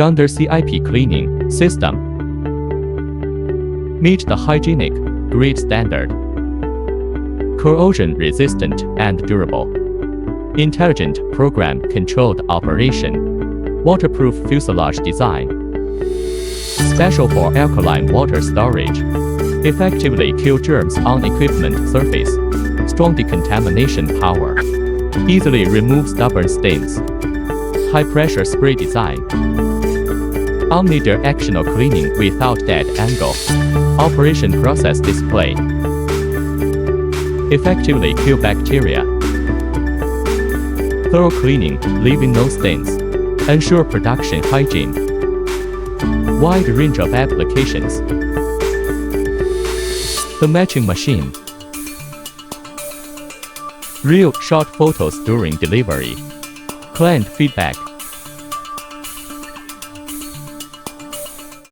under CIP cleaning system. Meet the hygienic, grade standard. Corrosion resistant and durable. Intelligent program controlled operation. Waterproof fuselage design. Special for alkaline water storage. Effectively kill germs on equipment surface. Strong decontamination power. Easily remove stubborn stains. High pressure spray design. Omnidirectional cleaning without dead angle. Operation process display. Effectively kill bacteria. Thorough cleaning, leaving no stains. Ensure production hygiene. Wide range of applications. The matching machine. Real shot photos during delivery. Client feedback.